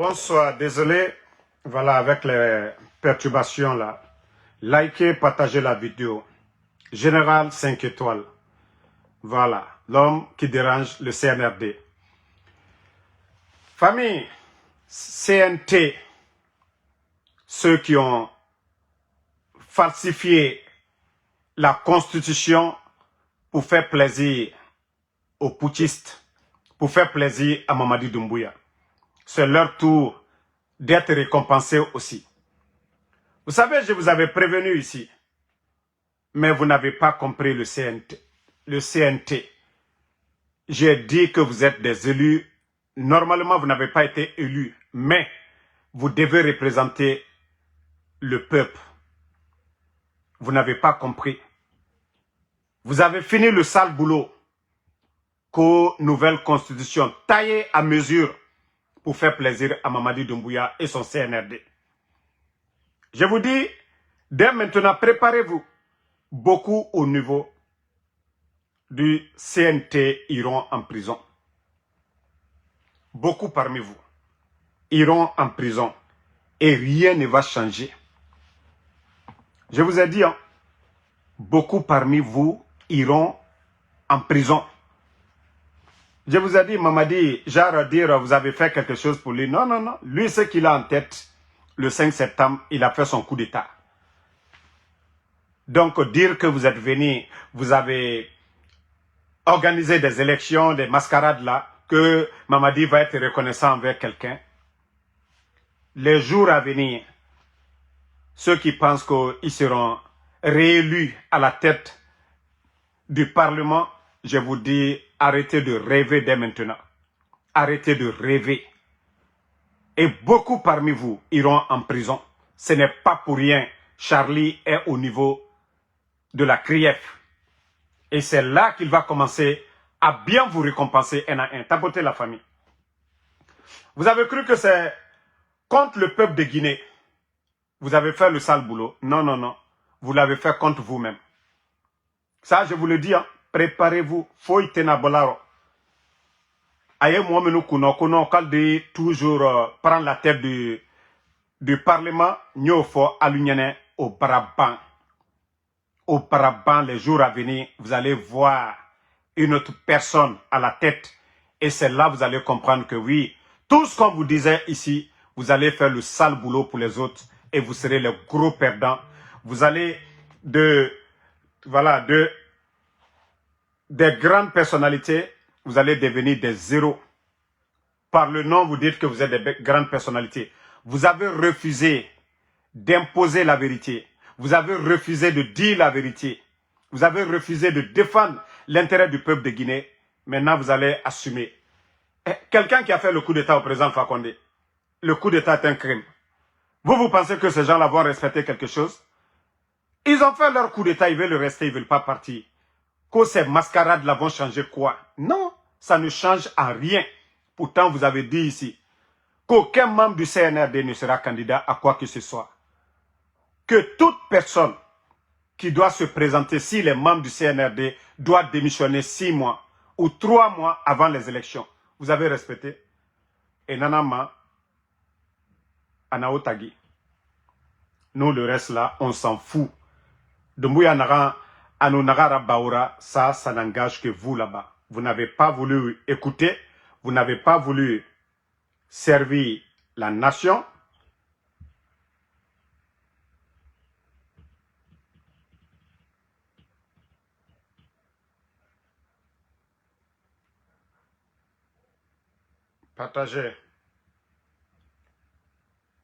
Bonsoir, désolé, voilà, avec les perturbations là. Likez, partagez la vidéo. Général 5 étoiles. Voilà, l'homme qui dérange le CNRD. Famille, CNT, ceux qui ont falsifié la constitution pour faire plaisir aux putschistes, pour faire plaisir à Mamadi Doumbouya. C'est leur tour d'être récompensés aussi. Vous savez, je vous avais prévenu ici, mais vous n'avez pas compris le CNT. Le CNT, j'ai dit que vous êtes des élus. Normalement, vous n'avez pas été élus, mais vous devez représenter le peuple. Vous n'avez pas compris. Vous avez fini le sale boulot qu'aux nouvelles constitutions taillées à mesure pour faire plaisir à Mamadi Doumbouya et son CNRD. Je vous dis, dès maintenant, préparez-vous. Beaucoup au niveau du CNT iront en prison. Beaucoup parmi vous iront en prison et rien ne va changer. Je vous ai dit, hein, beaucoup parmi vous iront en prison. Je vous ai dit, Mamadi, genre dire, vous avez fait quelque chose pour lui. Non, non, non. Lui, ce qu'il a en tête, le 5 septembre, il a fait son coup d'État. Donc, dire que vous êtes venu, vous avez organisé des élections, des mascarades là, que Mamadi va être reconnaissant envers quelqu'un. Les jours à venir, ceux qui pensent qu'ils seront réélus à la tête du Parlement, je vous dis, arrêtez de rêver dès maintenant. Arrêtez de rêver. Et beaucoup parmi vous iront en prison. Ce n'est pas pour rien. Charlie est au niveau de la CRIEF. Et c'est là qu'il va commencer à bien vous récompenser un à un. Tapotez la famille. Vous avez cru que c'est contre le peuple de Guinée. Vous avez fait le sale boulot. Non, non, non. Vous l'avez fait contre vous-même. Ça, je vous le dis, hein. Préparez-vous. Faut y tenir bolaro. Aye moi menu kuno kalde toujours prendre la tête du Parlement. Nyo fo alunyane au Brabant. Au Brabant, les jours à venir, vous allez voir une autre personne à la tête. Et c'est là que vous allez comprendre que oui, tout ce qu'on vous disait ici, vous allez faire le sale boulot pour les autres et vous serez les gros perdants. Vous allez des grandes personnalités, vous allez devenir des zéros. Par le nom, vous dites que vous êtes des grandes personnalités. Vous avez refusé d'imposer la vérité. Vous avez refusé de dire la vérité. Vous avez refusé de défendre l'intérêt du peuple de Guinée. Maintenant, vous allez assumer. Quelqu'un qui a fait le coup d'État au président Fakonde, le coup d'État est un crime. Vous pensez que ces gens-là vont respecter quelque chose? Ils ont fait leur coup d'État, ils veulent le rester, ils ne veulent pas partir. Que ces mascarades-là vont changer quoi? Non, ça ne change en rien. Pourtant, vous avez dit ici qu'aucun membre du CNRD ne sera candidat à quoi que ce soit. Que toute personne qui doit se présenter, si les membres du CNRD doivent démissionner 6 mois ou 3 mois avant les élections, vous avez respecté. Et Nanama, Anaotagi. Nous, le reste là, on s'en fout. Doumbouya Nara, Anonagara Baoura, ça n'engage que vous là-bas. Vous n'avez pas voulu écouter, vous n'avez pas voulu servir la nation. Partagez.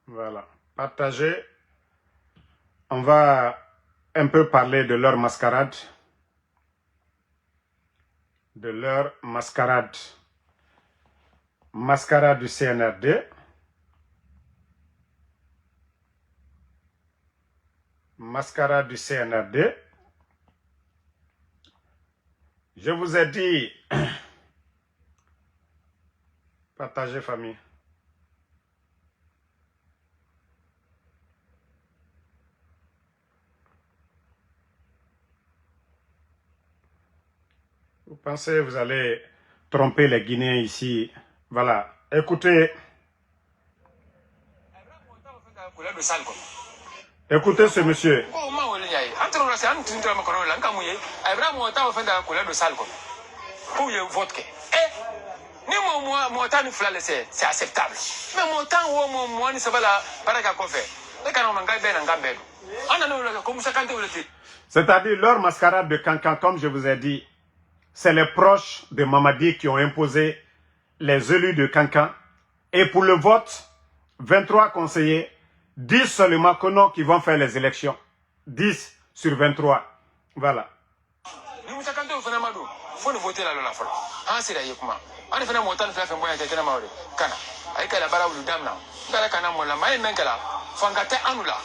Voilà. Partagez. On va un peu parler de leur mascarade. De leur mascarade. Mascarade du CNRD. Mascarade du CNRD. Je vous ai dit, partagez famille. Vous pensez que vous allez tromper les Guinéens ici? Voilà. Écoutez, Écoutez ce monsieur. C'est acceptable. Mais mon temps, moi, ne sais pas la baraka qu'on fait. C'est-à-dire leur mascarade de cancan, comme je vous ai dit, c'est les proches de Mamadi qui ont imposé les élus de Cancan. Et pour le vote, 23 conseillers, 10 seulement que non qui vont faire les élections. 10 sur 23. Voilà. Il faut voter la loi. Ah, c'est là, on est venu monter le fleuve en moyen de Kenamaori. Kana. Avec la barre ou le dame. Dans Kana Mola, Maï Menkala, Fangate Anula.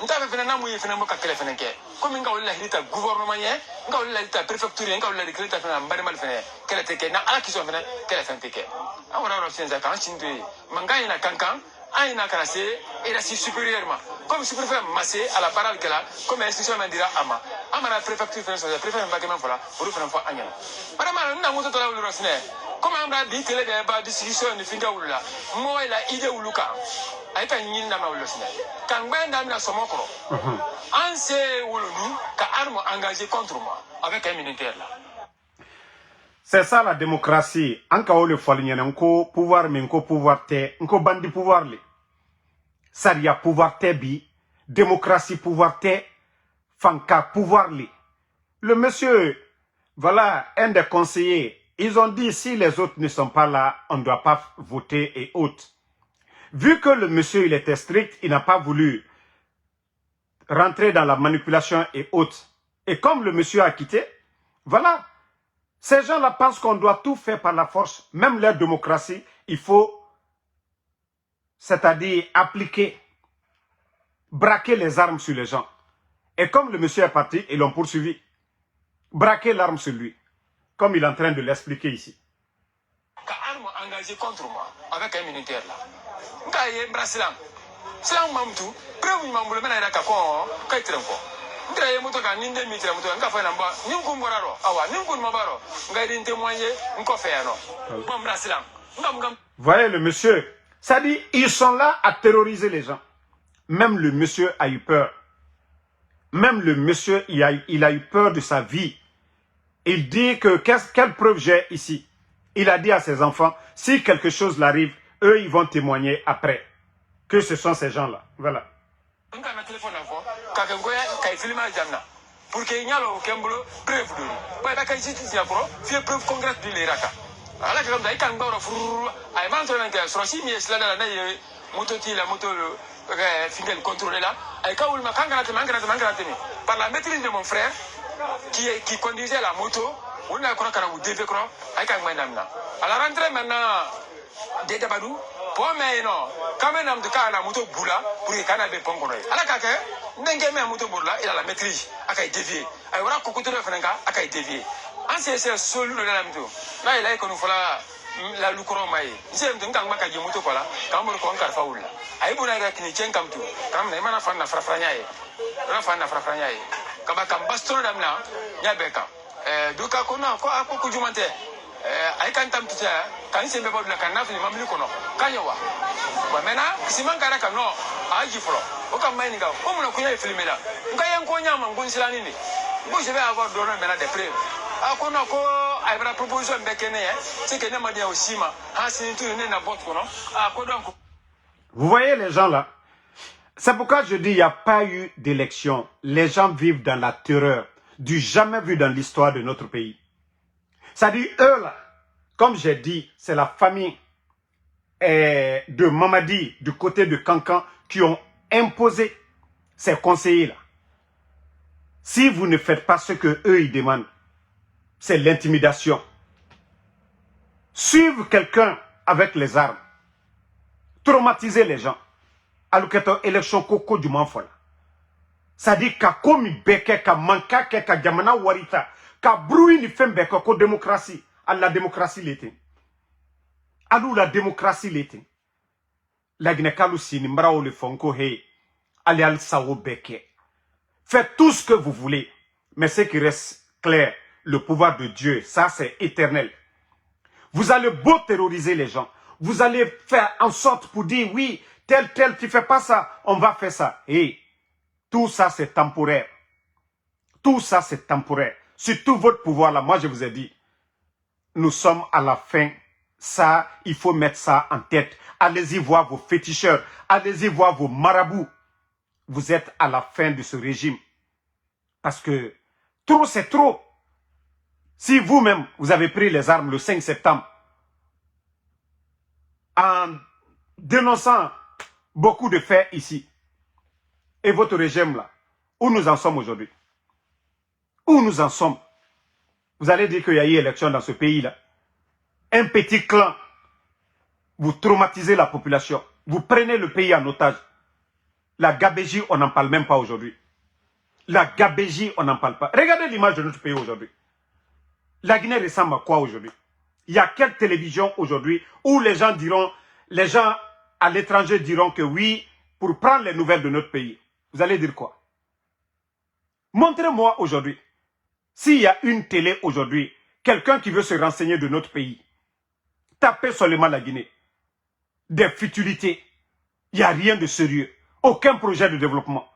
Nous avons fait un amour et fait un mot à Kelefenke. Comme une gaule la gouvernement, une gaule la préfecture, une gaule la décréta un barimal fene, qu'elle était na à qui sont venus, qu'elle a fait un ticket. Alors, c'est un cancan, Mangaï na cancan, Aïna Karase, et la si supérieurement. Comme si préfère masser à la parole qu'elle a, comme institution m'a dit à Ama. Ama la préfecture, préfère un bâtiment pour la, pour faire un fois Agnan. Madame, nous avons tout à l'heure le Rosner. Comme on a dit, télé de distribution de Fingaoula, moi, la idée ou Luka. Aïe, quand il n'y a pas le Rosner. Quand ben d'Amna Somokro, on sait où le nous, car arme engagé contre moi, avec un militaire là. C'est ça la démocratie. Encore le foligné, encore pouvoir, mais encore pouvoir te, encore bandi pouvoir li. Saria pouvoir te bi, démocratie pouvoir te, fanka pouvoir li. Le monsieur, voilà, un des conseillers, ils ont dit si les autres ne sont pas là, on ne doit pas voter et autres. Vu que le monsieur il était strict, il n'a pas voulu rentrer dans la manipulation et autres. Et comme le monsieur a quitté, voilà. Ces gens-là pensent qu'on doit tout faire par la force. Même leur démocratie, il faut, c'est-à-dire appliquer, braquer les armes sur les gens. Et comme le monsieur est parti, ils l'ont poursuivi. Braquer l'arme sur lui. Comme il est en train de l'expliquer ici. Arme engagée contre moi, avec un militaire là. Ngaye Brasilam. Slam Mamtou, preuve Mamboule Menara Kakon, Kaitrenko. Vous voyez le monsieur, ça dit, ils sont là à terroriser les gens. Même le monsieur a eu peur. Même le monsieur, il a eu peur de sa vie. Il dit que, quelle preuve j'ai ici? Il a dit à ses enfants, si quelque chose l'arrive, eux, ils vont témoigner après. Que ce sont ces gens-là. Voilà. Pour que Yalo Kembolo preuve de pas la qualité de pro, fait preuve concrète de l'Iraka. À la grande daïkan baro furu, à maintenant que sur 6 000 là la mototi la moto fingal contrôlé là, à Kaoul Makanga par la maîtrise de mon frère qui conduisait la moto, on a encore un DV Cro, à Kangmanamna. À la rentrée maintenant, Dédabadou, pour mais non, quand même de cas la moto boula pour les canabé pongonoy. À la caca, n'engagez un moto boula, il a la maîtrise, à Kaï dévié. À Wara Kokoto de Franca, à Kaï dévié. Ancien c'est seul le lamdo. Là, il a qu'on nous la lucro maï. J'aime de Ngaka Yamuto Kola, Kamur Konka Faoula. Aïbouna Rakini Tchenkamtu, Kam Nemana Fana Frafranyae, Rafana Frafranyae. Kabakam Baston Damna, Yabeka. Duka Kona, Koa Kujumante. I can't come to there. Can you say about the Kanaf in Mamlukono? Kanyawa. But Mena, Siman Karaka, no, I give for. Oka Maninga, Omuna Kuya Filmina. Kayan Konya Mangunsilani. Bush about Donna Mena de Pre. Akonako, I have a proposal back in there. Take a number of Sima, asking to Nena Botkono. Vous voyez les gens là? C'est pourquoi je dis il n'y a pas eu d'élection. Les gens vivent dans la terreur, du jamais vu dans l'histoire de notre pays. Ça dit, eux là, comme j'ai dit, c'est la famille de Mamadi, du côté de Cancan, qui ont imposé ces conseillers-là. Si vous ne faites pas ce que eux ils demandent, c'est l'intimidation. Suivre quelqu'un avec les armes, traumatiser les gens, alors que ton élection coco du manfola. Ça dit, ka komi beke, ka manka ke, ka gamana warita, ka bruit ni fembe ko démocratie, à la démocratie l'été. Alou la démocratie l'été. La gnekalu sini mbrao le fonko hey, allez al sawo beke. Faites tout ce que vous voulez, mais ce qui reste clair, le pouvoir de Dieu, ça c'est éternel. Vous allez beau terroriser les gens, vous allez faire en sorte pour dire oui, tel, tu fais pas ça, on va faire ça. Et tout ça, c'est temporaire. Tout ça, c'est temporaire. Sur tout votre pouvoir, là, moi, je vous ai dit, nous sommes à la fin. Ça, il faut mettre ça en tête. Allez-y voir vos féticheurs. Allez-y voir vos marabouts. Vous êtes à la fin de ce régime. Parce que trop, c'est trop. Si vous-même, vous avez pris les armes le 5 septembre, en dénonçant beaucoup de faits ici, et votre régime là, où nous en sommes aujourd'hui? Où nous en sommes? Vous allez dire qu'il y a eu élection dans ce pays-là. Un petit clan, vous traumatisez la population. Vous prenez le pays en otage. La gabégie, on n'en parle même pas aujourd'hui. La gabégie, on n'en parle pas. Regardez l'image de notre pays aujourd'hui. La Guinée ressemble à quoi aujourd'hui? Il y a quelle télévision aujourd'hui où les gens à l'étranger diront que oui, pour prendre les nouvelles de notre pays. Vous allez dire quoi? Montrez-moi aujourd'hui. S'il y a une télé aujourd'hui, quelqu'un qui veut se renseigner de notre pays, tapez seulement la Guinée. Des futilités. Il n'y a rien de sérieux. Aucun projet de développement.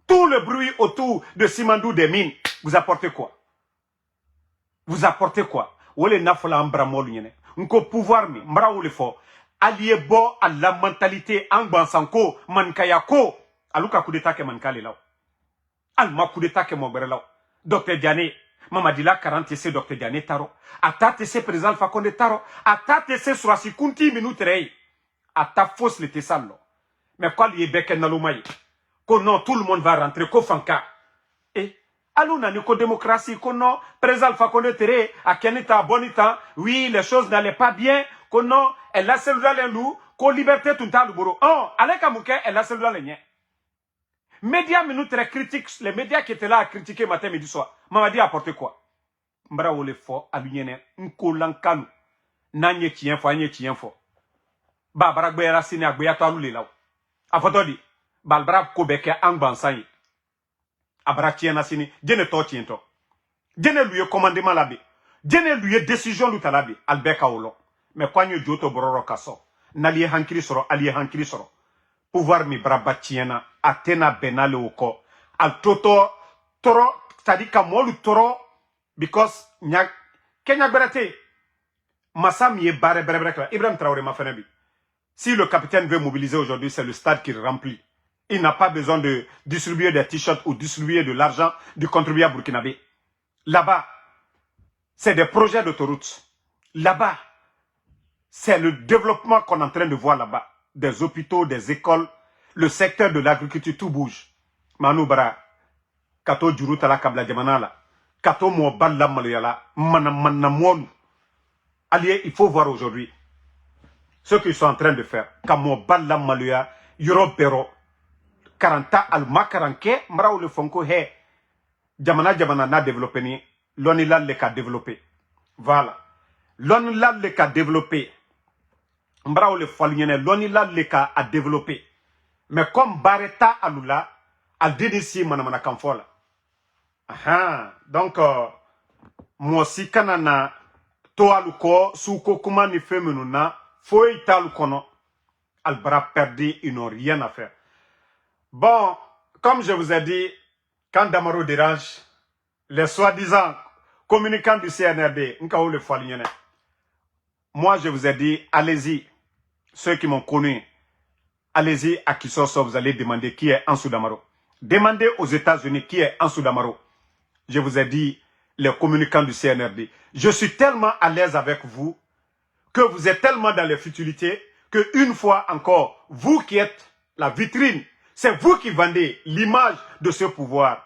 Tout le bruit autour de Simandou des mines, vous apportez quoi? Vous apportez quoi? Wole nafola ambramol nyene. Nko pouvoir mi, mbra wole fo. Allié bo à la mentalité angbansanko, mankayako. Aluka coup d'état ke mankale law. Alma coup d'état ke mogbere law. Docteur Diané, Mamadila 40 essais Docteur Diané Taro. Ata tese président Fakonde Taro. Ata tese surasi kunti minute rei. Ata fausse le tesalo. Mais quoi lié beke nalomaï? Que non, tout le monde va rentrer, ko fanka. Et, allons n'a ko démocratie, que non, président Fakonde Tere, à Kenita, bonita, oui, les choses n'allaient pas bien, que non, elle a celle dans les loups, ko liberté tout le bourreau. Oh, allez kamouke, elle a celle dans les niens. Médias minutes critiques, les médias qui étaient là à critiquer matin, midi, soir. Mamadi a apporté quoi? Mbra ou le fort, à l'union, nko lankanou. Nanye tien fo. Ba baragbe racine à Gbeyato alou les là. A fotodi, balbra kobeke angbansanyi. Abra tien nasini, djene to tien to. Djene lui commandement labi. Djene lui décision l'utalabi, albeka olo. Mais quoi nye joto bororo kaso. Naliye hankiri soro, aliye hankiri soro. Pouvoir mi braba tiena, atena benale oko. Al toto, toro, c'est-à-dire kamolu toro, because nyak, kenya berete. Massam ye bare brebrekla. Ibrahim Traoré ma fenebi. Si le capitaine veut mobiliser aujourd'hui, c'est le stade qui remplit. Il n'a pas besoin de distribuer des t-shirts ou distribuer de l'argent du contribuable burkinabé. Là-bas, c'est des projets d'autoroute. Là-bas, c'est le développement qu'on est en train de voir là-bas. Des hôpitaux, des écoles, le secteur de l'agriculture, tout bouge. Manoubra, kato juruta la kabla jamana la, kato mo balla malayala, manamon. Allié, il faut voir aujourd'hui ce qu'ils sont en train de faire. Kamo balla maluya, yorobero, 40 al makaranke, mra ou le fonko he. Jamana na développé ni, l'onilal le ka développé. Voilà. L'onilal le ka développé. Mbra ou le folienne, l'onilal le ka a développé. Mais comme Bareta alula, al dénissi manamana kamfola. Aha. Donc, moi aussi kanana, to aluko, souko kuma ni femenuna, faut y kono. Albra perdu, ils n'ont rien à faire. Bon, comme je vous ai dit, quand Damaro dérange, les soi-disant communicants du CNRD, moi je vous ai dit, allez-y, ceux qui m'ont connu, allez-y à Kisoso, vous allez demander qui est Ansou Damaro. Demandez aux États-Unis qui est Ansou Damaro. Je vous ai dit, les communicants du CNRD. Je suis tellement à l'aise avec vous, que vous êtes tellement dans les futilités, que une fois encore, vous qui êtes la vitrine, c'est vous qui vendez l'image de ce pouvoir.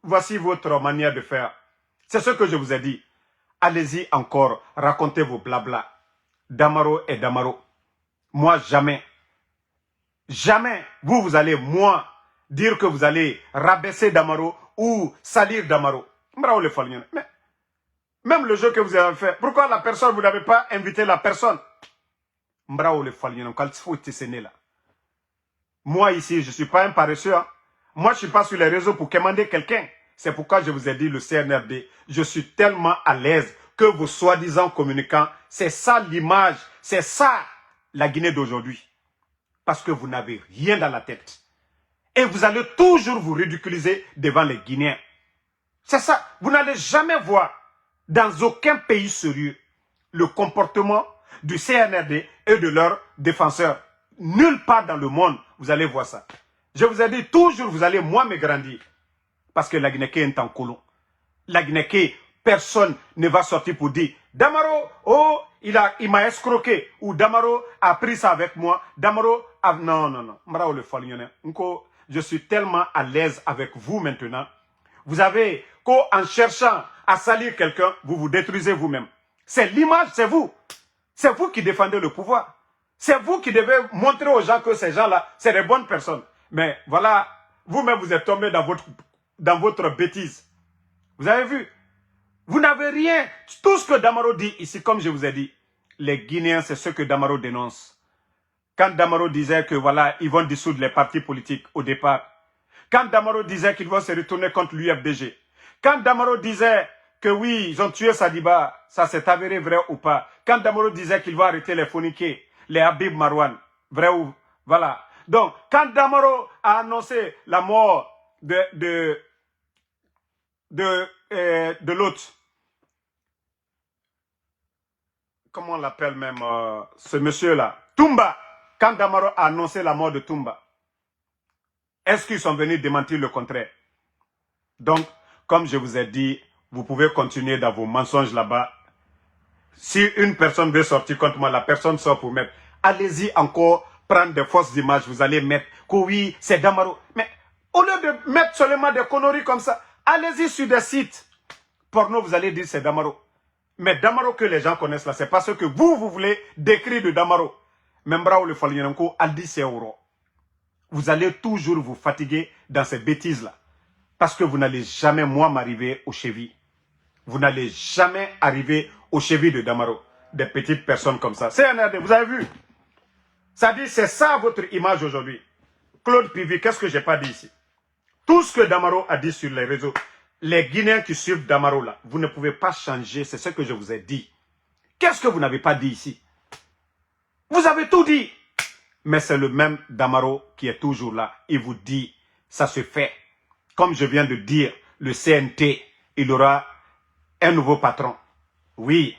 Voici votre manière de faire. C'est ce que je vous ai dit. Allez-y encore, racontez vos blabla. Damaro et Damaro. Moi, jamais. Jamais, vous allez, moi, dire que vous allez rabaisser Damaro ou salir Damaro. Mais, même le jeu que vous avez fait, pourquoi la personne, vous n'avez pas invité la personne? Moi ici, je ne suis pas un paresseux. Hein. Moi, je ne suis pas sur les réseaux pour commander quelqu'un. C'est pourquoi je vous ai dit le CNRD. Je suis tellement à l'aise que vos soi-disant communicants, c'est ça l'image, c'est ça la Guinée d'aujourd'hui. parce que vous n'avez rien dans la tête. Et vous allez toujours vous ridiculiser devant les Guinéens. C'est ça, vous n'allez jamais voir dans aucun pays sérieux le comportement du CNRD et de leurs défenseurs. Nulle part dans le monde, vous allez voir ça. Je vous ai dit, toujours vous allez moi me grandir. Parce que la Guinée est en colon. La Guinée, personne ne va sortir pour dire Damaro, oh, il m'a escroqué. Ou Damaro a pris ça avec moi. Damaro a... Non, non, non. Je suis tellement à l'aise avec vous maintenant. Vous avez qu'en cherchant à salir quelqu'un, vous vous détruisez vous-même. C'est l'image, c'est vous. C'est vous qui défendez le pouvoir. C'est vous qui devez montrer aux gens que ces gens-là, c'est des bonnes personnes. Mais voilà, vous-même, vous êtes tombé dans votre bêtise. Vous avez vu? Vous n'avez rien. Tout ce que Damaro dit ici, comme je vous ai dit, les Guinéens, c'est ce que Damaro dénonce. Quand Damaro disait que voilà, ils vont dissoudre les partis politiques au départ. Quand Damaro disait qu'ils vont se retourner contre l'UFDG. Quand Damaro disait que oui, ils ont tué Sadiba, ça s'est avéré vrai ou pas. Quand Damaro disait qu'il va arrêter les Fonike, les Habib Marouane, vrai ou... Voilà. Donc, quand Damaro a annoncé la mort de l'autre, comment on l'appelle même, ce monsieur-là, Toumba, quand Damaro a annoncé la mort de Toumba, est-ce qu'ils sont venus démentir le contraire? Donc, comme je vous ai dit, vous pouvez continuer dans vos mensonges là-bas. Si une personne veut sortir contre moi, la personne sort pour mettre. Allez-y encore prendre des fausses images, vous allez mettre que oui, c'est Damaro. Mais au lieu de mettre seulement des conneries comme ça, allez-y sur des sites porno, vous allez dire c'est Damaro. Mais Damaro que les gens connaissent là, c'est pas ce que vous voulez décrire de Damaro. Même Brao le Falienko, Aldi Seoro. Vous allez toujours vous fatiguer dans ces bêtises-là. Parce que vous n'allez jamais, moi, m'arriver aux chevilles. Vous n'allez jamais arriver aux chevilles de Damaro. Des petites personnes comme ça. CNRD, vous avez vu? Ça dit, c'est ça votre image aujourd'hui. Claude Pivi, qu'est-ce que j'ai pas dit ici? Tout ce que Damaro a dit sur les réseaux, les Guinéens qui suivent Damaro là, vous ne pouvez pas changer, c'est ce que je vous ai dit. Qu'est-ce que vous n'avez pas dit ici? Vous avez tout dit. Mais c'est le même Damaro qui est toujours là. Il vous dit, ça se fait. Comme je viens de dire, le CNT, il aura un nouveau patron. Oui,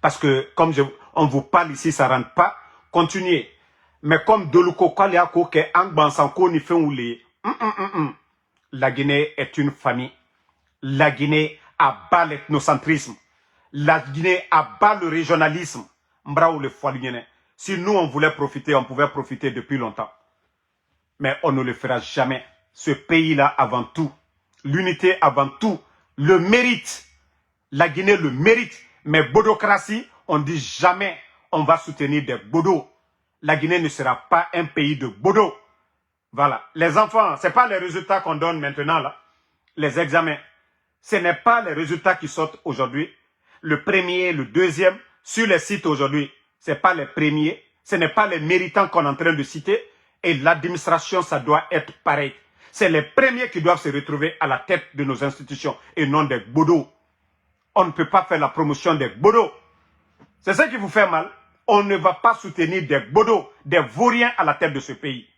parce que comme on vous parle ici, ça ne rentre pas. Continuez. Mais comme Doluko Kwaliako, que Angbansanko ni fait oulé, la Guinée est une famille. La Guinée abat l'ethnocentrisme. La Guinée abat le régionalisme. Mbraou le Foalien. Si nous, on voulait profiter, on pouvait profiter depuis longtemps. Mais on ne le fera jamais. Ce pays-là, avant tout, l'unité avant tout, le mérite. La Guinée le mérite. Mais Bodocratie, on dit jamais on va soutenir des Bodos. La Guinée ne sera pas un pays de Bodos. Voilà. Les enfants, ce n'est pas les résultats qu'on donne maintenant, là. Les examens. Ce n'est pas les résultats qui sortent aujourd'hui. Le premier, le deuxième, sur les sites aujourd'hui. Ce n'est pas les premiers. Ce n'est pas les méritants qu'on est en train de citer. Et l'administration, ça doit être pareil. C'est les premiers qui doivent se retrouver à la tête de nos institutions et non des Bodos. On ne peut pas faire la promotion des Bodos. C'est ça qui vous fait mal. On ne va pas soutenir des Bodos, des vauriens à la tête de ce pays.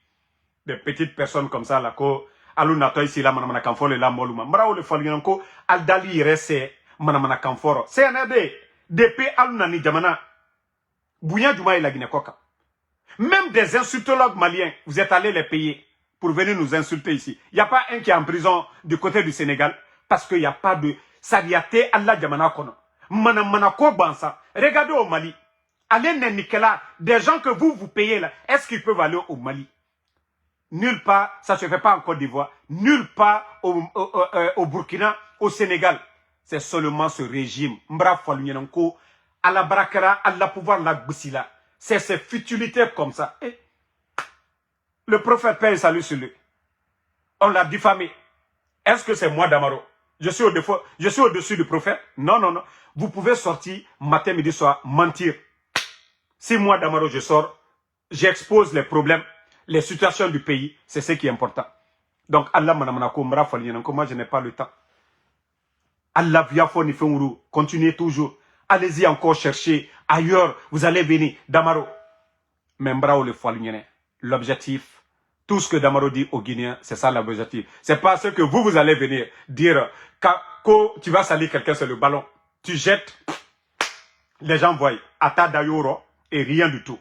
Des petites personnes comme ça, là, ko alunato ici, là, manamana kanforo, là, moluma. Mbrao le falianko, aldali rese, manamana kanforo. CNRD, depuis alunani jamana, bouya djuma et la Guinée-Koka. Même des insultologues maliens, vous êtes allés les payer pour venir nous insulter ici. Il n'y a pas un qui est en prison du côté du Sénégal parce qu'il n'y a pas de sadiate Allah Djamana Kono. Manamanako Bansa. Regardez au Mali. Allez Nikela, des gens que vous payez là, est-ce qu'ils peuvent aller au Mali? Nulle part, ça ne se fait pas en Côte d'Ivoire, nulle part au Burkina, au Sénégal. C'est seulement ce régime. Mbra Falunyanko, à la Brakara, à la pouvoir, la Boussila. C'est ces futilités comme ça. Et le prophète paye salut sur lui. On l'a diffamé. Est-ce que c'est moi Damaro? Je suis au-dessus du prophète? Non, non, non. Vous pouvez sortir matin, midi, soir, mentir. Si moi Damaro je sors, j'expose les problèmes, les situations du pays, c'est ce qui est important. Donc Allah manamanako mra falyenanko, moi je n'ai pas le temps. Allah viafo ni fenguru, continuez toujours. Allez-y encore chercher ailleurs, vous allez venir Damaro. Mais mbrao le falyenan. l'objectif, tout ce que Damaro dit aux Guinéens, c'est ça l'objectif. C'est pas ce que vous allez venir dire. Quand tu vas salir quelqu'un sur le ballon, tu jettes, les gens voient, Ata Dayoro et rien du tout.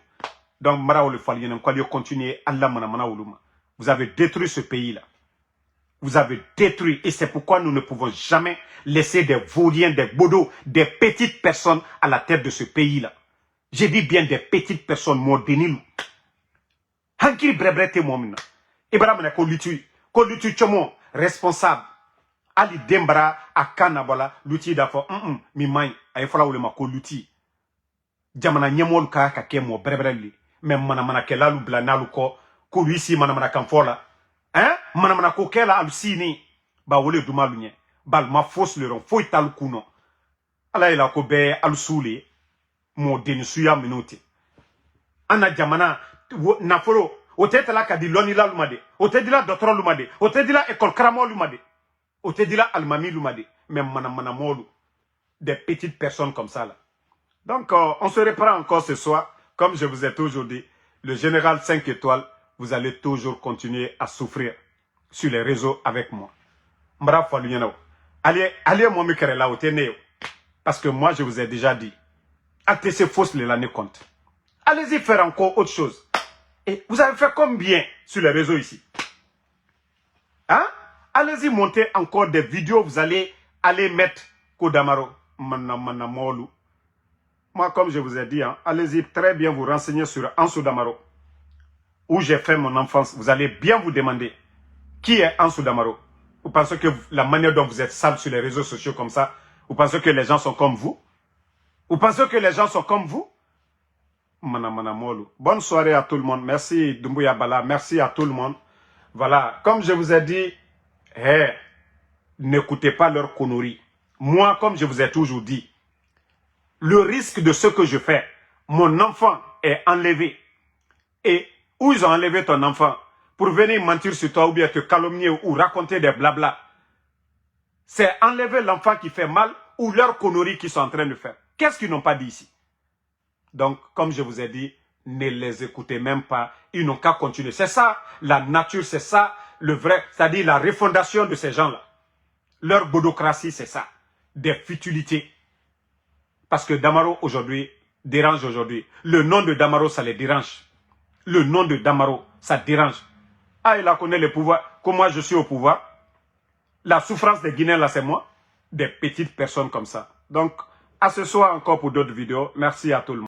Donc, Maraoule Falien, continuer, Allah Manamana Oulouma. Vous avez détruit ce pays-là. Vous avez détruit. Et c'est pourquoi nous ne pouvons jamais laisser des vauriens, des bodos, des petites personnes à la tête de ce pays-là. J'ai dit bien des petites personnes, modéniles. Hankiri brebrete momina. Ibrahim ko lutu chomo responsable. Ali dembra akana bala luti dafo mi mai ay fala wule ma ko luti. Jamana nyemol ka kemo brebreli. Même mana ke lalu bla nalu ko luisi mana kan fola. Hein? Mana ko kela alusini ba wole dumalu nye. Bal ma fausse le ron foi tal kuno. Ala ila ko be alusuli mo denisuya minuti. Ana jamana nafolo otete la kadi loni la lumade otete la docteur lumade otete la école kramo lumade otete la almami lumade même mana molu des petites personnes comme ça là. Donc on se reprend encore ce soir comme je vous ai toujours dit, le général 5 étoiles, vous allez toujours continuer à souffrir sur les réseaux avec moi. M'bra faluyeno. Allez moi me kere la otene parce que moi je vous ai déjà dit acte c'est fausse l'année compte. Allez-y faire encore autre chose. Et vous avez fait combien sur les réseaux ici? Hein? Allez-y monter encore des vidéos, vous allez aller mettre Kodamaro, Manamolu. Moi, comme je vous ai dit, hein, allez-y très bien vous renseigner sur Ansou Damaro, où j'ai fait mon enfance. Vous allez bien vous demander qui est Ansou Damaro. Vous pensez que la manière dont vous êtes sale sur les réseaux sociaux comme ça, vous pensez que les gens sont comme vous? Vous pensez que les gens sont comme vous? Bonne soirée à tout le monde. Merci Doumbouya Bala. Merci à tout le monde. Voilà. Comme je vous ai dit, n'écoutez pas leurs conneries. Moi, comme je vous ai toujours dit, le risque de ce que je fais, mon enfant est enlevé. Et où ils ont enlevé ton enfant pour venir mentir sur toi ou bien te calomnier ou raconter des blabla. C'est enlever l'enfant qui fait mal ou leurs conneries qu'ils sont en train de faire. Qu'est-ce qu'ils n'ont pas dit ici? Donc, comme je vous ai dit, ne les écoutez même pas. Ils n'ont qu'à continuer. C'est ça, la nature, c'est ça, le vrai, c'est-à-dire la refondation de ces gens-là. Leur bodocratie, c'est ça. Des futilités. Parce que Damaro, aujourd'hui, dérange aujourd'hui. Le nom de Damaro, ça les dérange. Le nom de Damaro, ça dérange. Ah, il a connu le pouvoir. Comme moi, je suis au pouvoir. La souffrance des Guinéens, là, c'est moi. Des petites personnes comme ça. Donc, à ce soir encore pour d'autres vidéos. Merci à tout le monde.